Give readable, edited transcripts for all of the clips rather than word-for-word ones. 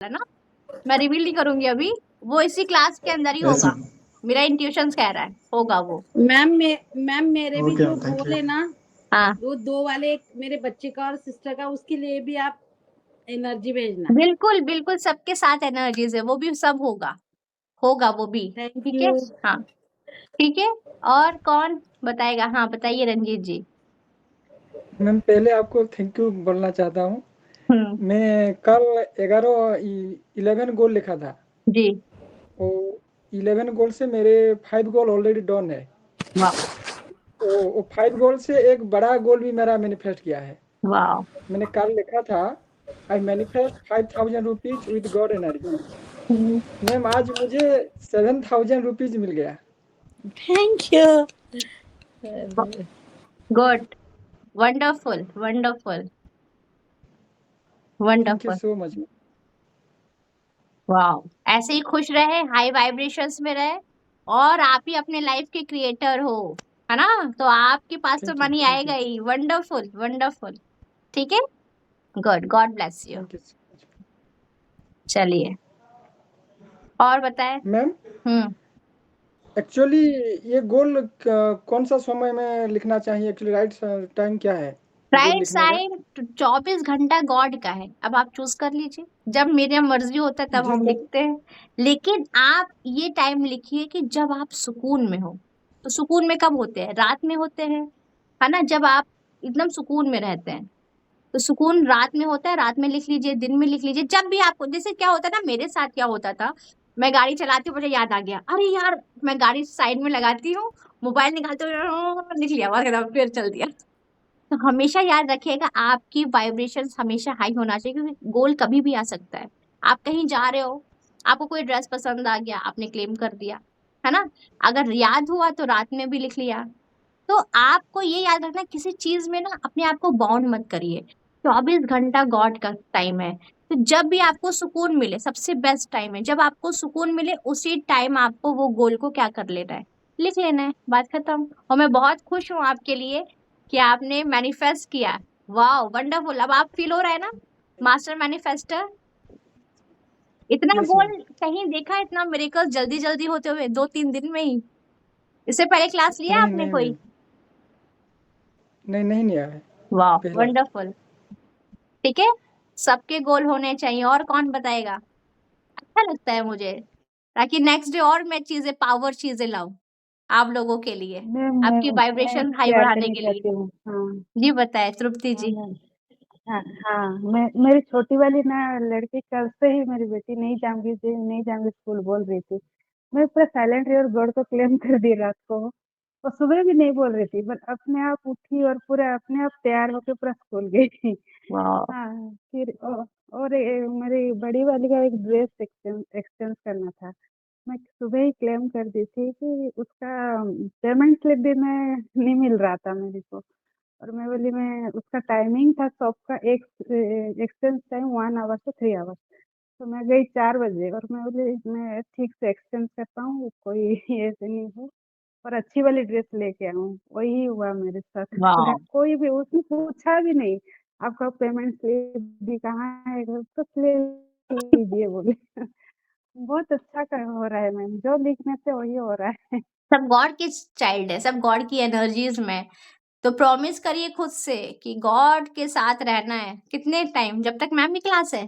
है ना, मैं रिवील नहीं करूंगी अभी, वो इसी क्लास के अंदर ही ऐसा। होगा। मेरा इंट्यूशन कह रहा है होगा वो। मैम मेरे भी ओके जो मैम, थैंक गोल यू। है ना, हाँ वो 2 वाले, एक मेरे बच्चे का और सिस्टर का, उसके लिए भी आप एनर्जी भेजना। बिल्कुल बिल्कुल, सबके साथ एनर्जीज है, वो भी सब होगा, होगा वो भी। थैंक ठीक है। यू। हाँ ठीक है। और कौन बताएगा? हाँ बताइए रंजीत जी। मैम पहले आपको थैंक यू बोलना चाहता हूँ। हम्म। मैं कल 11 गोल लिखा था। जी। वो 11 गोल से मेरे 5 गोल ऑलरेडी डन है। वाह। वो 5 गोल से एक बड़ा गोल भी मेरा मैनिफेस्ट किया है। वाह। मैंने कल लिखा था, I manifest 5000 rupees with god energy. Ma'am आज मुझे 7000 रुपीज मिल गया। Thank you. Good. Wonderful wonderful thank you wonderful. So much. वाह। ऐसे ही खुश रहे, हाई वाइब्रेशंस में रहे, और आप ही अपने लाइफ के क्रिएटर हो, है ना? तो आपके पास तो थैंक यू, मनी थैंक आएगा यू, ही। Wonderful wonderful. ठीक है। Good, God bless you. Thank you so much. चलिए और बताएं। मैम हम्म। एक्चुअली ये गोल कौन सा समय में लिखना चाहिए? एक्चुअली राइट टाइम क्या है गोल राइट लिखने का? साइड 24 घंटा गॉड का है, अब आप चूज कर लीजिए, जब मेरी मर्जी होता है तब जी हम सर। लिखते हैं। लेकिन आप ये टाइम लिखिए कि जब आप सुकून में हो। तो सुकून में कब होते हैं? रात में होते हैं, है ना? जब आप एकदम सुकून में रहते हैं, तो सुकून रात में होता है, रात में लिख लीजिए, दिन में लिख लीजिए, जब भी आपको। जैसे क्या होता है ना, मेरे साथ क्या होता था, मैं गाड़ी चलाती हूँ, मुझे याद आ गया, अरे यार, मैं गाड़ी साइड में लगाती हूँ, मोबाइल निकालते हुए लिख लिया, और फिर चल दिया। तो हमेशा याद रखिएगा, आपकी वाइब्रेशंस हमेशा हाई होना चाहिए, क्योंकि गोल कभी भी आ सकता है। आप कहीं जा रहे हो, आपको कोई ड्रेस पसंद आ गया, आपने क्लेम कर दिया, है ना? अगर याद हुआ तो रात में भी लिख लिया। तो आपको ये याद रखना, किसी चीज में ना अपने आप को बाउंड मत करिए। 24 घंटा गॉड का टाइम है। तो जब भी आपको सुकून मिले, सबसे बेस्ट टाइम है, जब आपको सुकून मिले उसी टाइम आपको वो गोल को क्या कर लेना है, लिख लेना है, बात खत्म। और मैं बहुत खुश हूँ आपके लिए कि आपने मैनिफेस्ट किया। वाह वंडरफुल। अब आप फील हो रहा है ना, मास्टर मैनिफेस्टर। इतना यस मैम। गोल कहीं देखा? इतना मिरेकल जल्दी जल्दी होते हुए 2-3 दिन में ही? इससे पहले क्लास लिया नहीं आपने नहीं कोई? मैम, नहीं नहीं नहीं आया है। वाह पहला। वंडरफुल। ठीक है। सबके गोल होने चाहिए। और कौन बताएगा? अच्छा लगता है मुझे, ताकि नेक्स्ट डे और मैं चीजें, पावर चीजें लाऊं आप लोगों के लिए, मैम आपकी मैं वाइब्रेशन हाई शेयर बढ़ाने करना के लिए। चाहती हूँ। हाँ। जी बताए तृप्ति हाँ जी। मैम। हाँ हाँ, मैं मेरी छोटी वाली ना लड़की, कल से ही मेरी बेटी नहीं जाऊंगी नहीं जाऊंगी स्कूल बोल रही थी। मैं पूरा साइलेंट रही और गॉड को क्लेम कर दी रात को। और सुबह भी नहीं बोल रही थी, बट अपने आप उठी और पूरा अपने आप तैयार होकर पूरा स्कूल गई। वाह। हाँ, फिर मेरी बड़ी वाली का एक ड्रेस एक्सचेंज करना था। मैं सुबह ही क्लेम कर दी थी कि उसका पेमेंट स्लिप भी मैं नहीं मिल रहा था मेरे को। और मैं बोली, मैं उसका टाइमिंग था शॉप का, एक एक्सचेंज टाइम 1 आवर से 3 आवर। तो मैं गई 4 बजे और मैं बोली मैं ठीक से एक्सचेंज कर पाऊँ, कोई ऐसे नहीं हो, और अच्छी वाली ड्रेस लेके आऊँ। वही हुआ मेरे साथ। पूरा वाह। कोई भी उसने पूछा भी नहीं, आपका पेमेंट स्लिप भी कहाँ है, तो स्लिप लीजिए बोले। बहुत अच्छा हो रहा है मैम, जो लिखने से वही हो रहा है। सब गॉड के चाइल्ड है, सब गॉड की एनर्जीज में। तो प्रॉमिस करिए खुद से कि गॉड के साथ रहना है। कितने टाइम? जब तक मैम की क्लास है?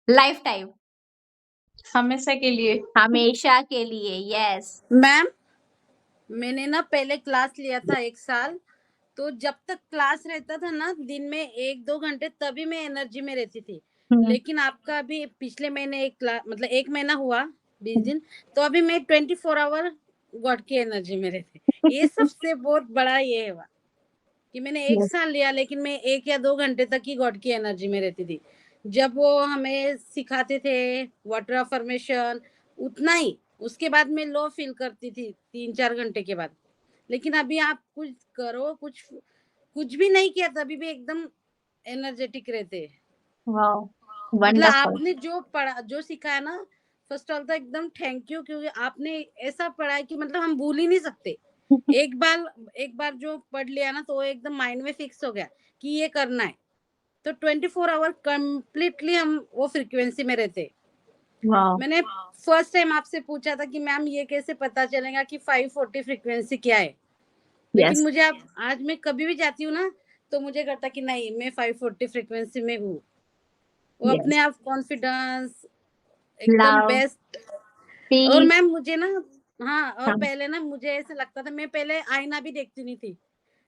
Life time? हमेशा के लिए। हमेशा के लिए। यस। मैम मैंने ना पहले क्लास लिया था 1 साल, तो जब तक क्लास रहता था ना दिन में 1-2 घंटे, तभी मैं एनर्जी में रहती थी। लेकिन आपका अभी पिछले महीने मतलब 1 महीना हुआ, 20 दिन, तो अभी मैं 24 आवर गॉड की एनर्जी में रहती। ये सबसे बहुत बड़ा ये है कि मैंने 1 साल लिया, लेकिन मैं 1 या 2 घंटे तक ही गॉड की एनर्जी में रहती थी। जब वो हमें सिखाते थे वाटर अफर्मेशन, उतना ही। उसके बाद मैं लो फील करती थी 3-4 घंटे के बाद। लेकिन अभी आप कुछ करो, कुछ भी नहीं किया तभी भी एकदम एनर्जेटिक रहते। वाह मतलब वंडरफुल। आपने जो पढ़ा, जो सिखाया ना, फर्स्ट ऑल तो एकदम थैंक यू, क्योंकि आपने ऐसा पढ़ाया कि मतलब हम भूल ही नहीं सकते। एक बार जो पढ़ लिया ना, तो वो एकदम माइंड में फिक्स हो गया कि ये करना है। तो 24 आवर कंप्लीटली हम वो फ्रीक्वेंसी में रहते। वाह मैंने फर्स्ट टाइम आपसे पूछा था कि मैम ये कैसे पता चलेगा कि 540 फ्रीक्वेंसी क्या है, लेकिन यस मुझे अब आज मैं कभी भी जाती हूँ ना तो मुझे करता कि नहीं मैं 540 फ्रीक्वेंसी में हूँ। वो अपने यस आप कॉन्फिडेंस एकदम लव बेस्ट। और पीस मैम मुझे ना हाँ, और हाँ पहले ना मुझे ऐसे लगता था, मैं पहले आईना भी देखती नहीं थी,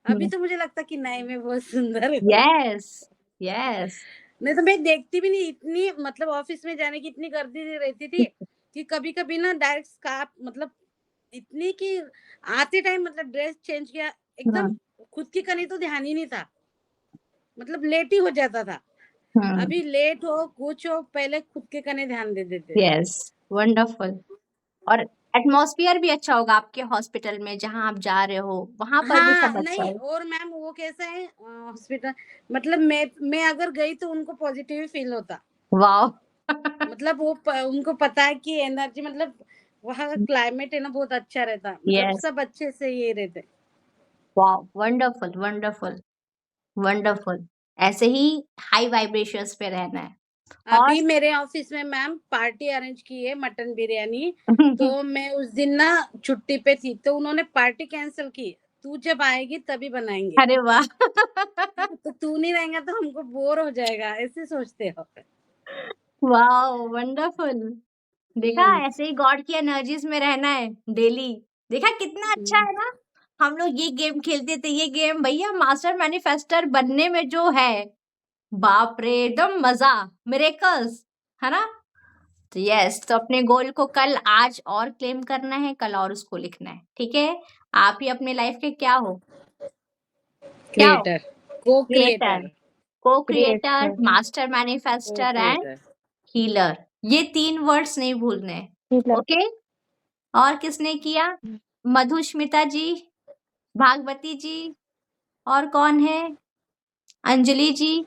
अभी तो मुझे लगता कि नहीं मैं बहुत सुंदर हूँ। यस यस नहीं तो मैं देखती भी नहीं, इतनी मतलब ऑफिस में जाने की इतनी गर्दी रहती थी कि कभी कभी ना डायरेक्ट स्कार्फ मतलब इतनी कि आते टाइम मतलब ड्रेस चेंज किया एकदम खुद की करनी तो ध्यान ही नहीं था, मतलब लेट ही हो जाता था। अभी लेट हो कुछ हो पहले खुद के करने ध्यान दे देते। Yes wonderful. और एटमॉस्फेयर भी अच्छा होगा आपके हॉस्पिटल में जहां आप जा रहे हो, वहां पर भी हाँ सब अच्छा नहीं, है। और मैम वो कैसा है हॉस्पिटल, मतलब मैं अगर गई तो उनको पॉजिटिव ही फील होता, वाओ मतलब वो उनको पता है कि एनर्जी मतलब वहाँ का क्लाइमेट है ना बहुत अच्छा रहता, मतलब यस सब अच्छे से ये रहते। Wow wonderful wonderful wonderful. ऐसे ही हाई वाइब्रेशंस पे रहना है। और अभी मेरे ऑफिस में मैम पार्टी अरेंज की है मटन बिरयानी, तो मैं उस दिन ना छुट्टी पे थी तो उन्होंने पार्टी कैंसिल की, तू जब आएगी तभी बनाएंगे। अरे वाह तो तू नहीं रहेगा तो हमको बोर हो जाएगा, ऐसे सोचते हो। Wow wonderful. देखा हम्म, ऐसे ही गॉड की एनर्जीज में रहना है डेली। देखा कितना अच्छा है ना। हम लोग ये गेम खेलते थे, ये गेम भैया मास्टर मैनिफेस्टर बनने में जो है, बाप रे एकदम मजा, मिरेकल्स, है ना। तो यस, तो अपने गोल को कल आज और क्लेम करना है, कल और उसको लिखना है। ठीक है, आप ही अपने लाइफ के क्या हो? क्या हो? क्रिएटर, को क्रिएटर, क्रिएटर, को क्रिएटर, क्रिएटर मास्टर को मैनिफेस्टर एंड क्रिएटर। हीलर। ये 3 वर्ड्स नहीं भूलने हैं। Healer okay. और किसने किया? मधुस्मिता जी, भागवती जी, और कौन है? अंजलि जी।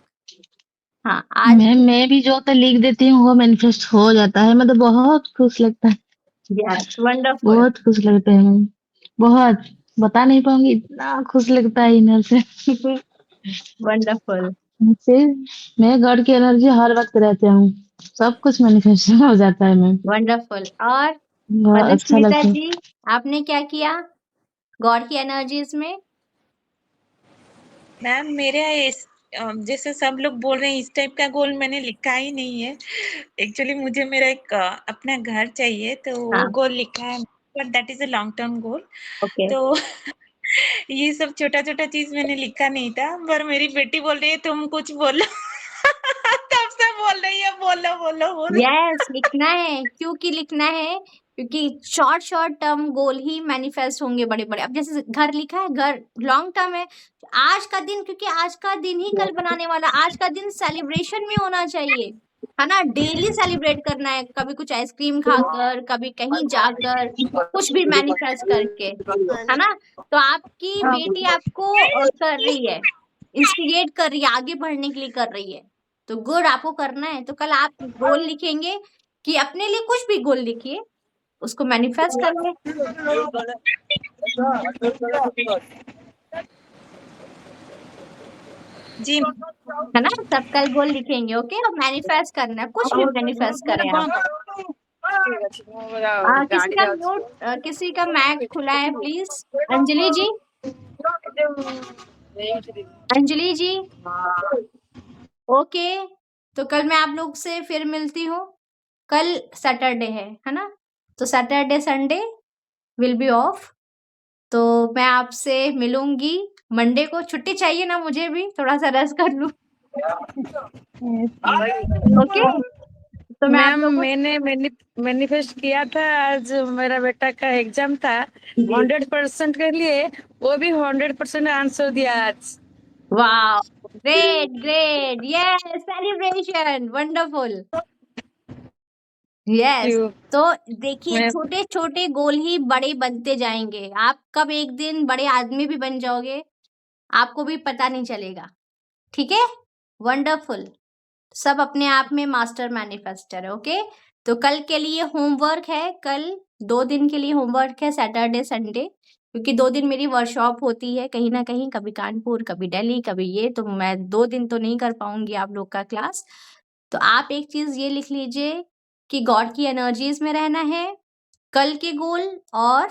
हाँ आज मैं भी जो तो लिख देती हूँ वो मैनिफेस्ट हो जाता है, मतलब बहुत खुश लगता है, यस वंडरफुल बहुत खुश लगता है मैम, बहुत बता नहीं पाऊंगी, इतना खुश लगता है इनर से। वंडरफुल मुझसे मैं गॉड की एनर्जी हर वक्त रहते हूँ, सब कुछ मैनिफेस्ट हो जाता है मैम, वंडरफुल। और बहुत अच्छा मधुस्मिता लगता है। जी, आपने क्या किया गॉड की एनर्जीज में? मैम मेरे जैसे सब लोग बोल रहे हैं इस टाइप का गोल मैंने लिखा ही नहीं है। एक्चुअली मुझे मेरा एक अपना घर चाहिए तो वो हाँ गोल लिखा है, but that is a long term goal. Okay तो ये सब छोटा छोटा चीज मैंने लिखा नहीं था, पर मेरी बेटी बोल रही है तुम कुछ बोलो तब से बोल रही है बोलो बोलो बोलो। यस लिखना है। क्योंकि लिखना है क्योंकि शॉर्ट शॉर्ट टर्म गोल ही मैनिफेस्ट होंगे बड़े बड़े। अब जैसे घर लिखा है, घर लॉन्ग टर्म है। आज का दिन, क्योंकि आज का दिन ही कल बनाने वाला, आज का दिन सेलिब्रेशन में होना चाहिए, है ना। डेली सेलिब्रेट करना है, कभी कुछ आइसक्रीम खाकर, कभी कहीं जाकर, कुछ भी मैनिफेस्ट करके, है ना। तो आपकी बेटी आपको कर रही है, इंस्टिगेट कर रही है, आगे बढ़ने के लिए कर रही है। तो गुड, आपको करना है। तो कल आप गोल लिखेंगे कि अपने लिए कुछ भी गोल लिखिए, उसको मैनिफेस्ट करिए, जी है ना। सब कल गोल लिखेंगे, ओके। और मैनिफेस्ट करना है, कुछ भी मैनिफेस्ट करें आप। किसी का म्यूट, किसी का मैक खुला है प्लीज। अंजलि जी, अंजलि जी, ओके। तो कल मैं आप लोग से फिर मिलती हूँ। कल सैटरडे है ना। तो Saturday Sunday will be of. तो मैं आपसे मिलूंगी मंडे को। छुट्टी चाहिए ना, मुझे भी थोड़ा सा रेस्ट कर लूं, ओके। तो मैं आप मैम लोग मैंने मैनिफेस्ट किया था, आज मेरा बेटा का एग्जाम था, को 100% के लिए वो भी 100% आंसर दिया आज। वाह, great great, yes celebration, wonderful, yes. क्यों तो देखिए, मैं छोटे छोटे गोल ही बड़े बनते जाएंगे। आप कब एक दिन बड़े आदमी भी बन जाओगे, आपको भी पता नहीं चलेगा। ठीक है, वंडरफुल। सब अपने आप में मास्टर मैनिफेस्टर है, ओके। तो कल के लिए होमवर्क है, कल 2 दिन के लिए होमवर्क है, सैटरडे संडे। क्योंकि 2 दिन मेरी वर्कशॉप होती है कहीं न कहीं, कभी कानपुर, कभी दिल्ली, कभी ये, तो मैं 2 दिन तो नहीं कर पाऊँगी आप लोग का क्लास। तो आप एक चीज़ ये लिख लीजिए कि गॉड की एनर्जीज़ में रहना है, कल के गोल और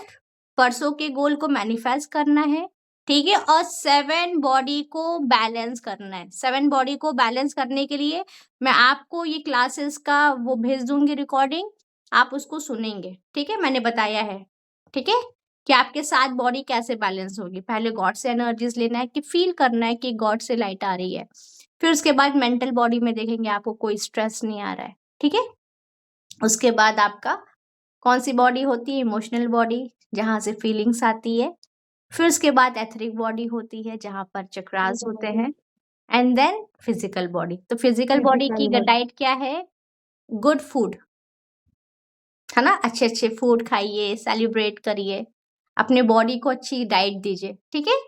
परसों के गोल को मैनिफेस्ट करना है, ठीक है? और 7 बॉडी को बैलेंस करना है। 7 बॉडी को बैलेंस करने के लिए मैं आपको ये क्लासेस का वो भेज दूँगी रिकॉर्डिंग, आप उसको सुनेंगे, ठीक है? मैंने बताया है, ठीक है? कि आपके 7 बॉडी कैसे बैलेंस होगी। पहले गॉड से एनर्जीज़ लेना है कि फ़ील करना है कि गॉड से लाइट आ रही है। फिर उसके बाद मेंटल बॉडी में देखेंगे आपको कोई स्ट्रेस नहीं आ रहा है, ठीक है? उसके बाद आपका कौन-सी बॉडी होती है? इमोशनल बॉडी, जहाँ से फीलिंग्स आती है। फिर उसके बाद एथरिक बॉडी होती है, जहाँ पर चक्रास होते हैं, एंड देन फिजिकल बॉडी। तो फिजिकल बॉडी की डाइट क्या है? गुड फूड, है ना? अच्छे-अच्छे फूड खाइए, सेलिब्रेट करिए, अपने बॉडी को अच्छी डाइट दीजिए, ठीक है?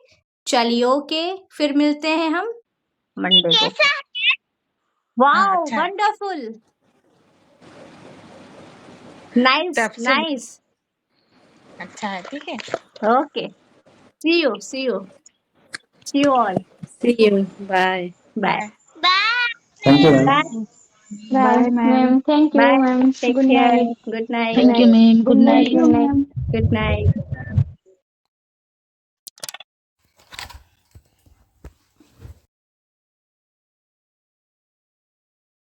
चलिए ओके, फिर मिलते हैं हम मंडे को। वाओ! अच्छा। वंडरफुल! नाइस, तब से नाइस। अच्छा है, ठीक है। Okay, see you, see you, see you all. See you. Bye. Bye, thank you ma'am. Bye, bye ma'am. Ma'am thank you bye, ma'am, take good care, night. Good night, thank you ma'am, good night. Good night.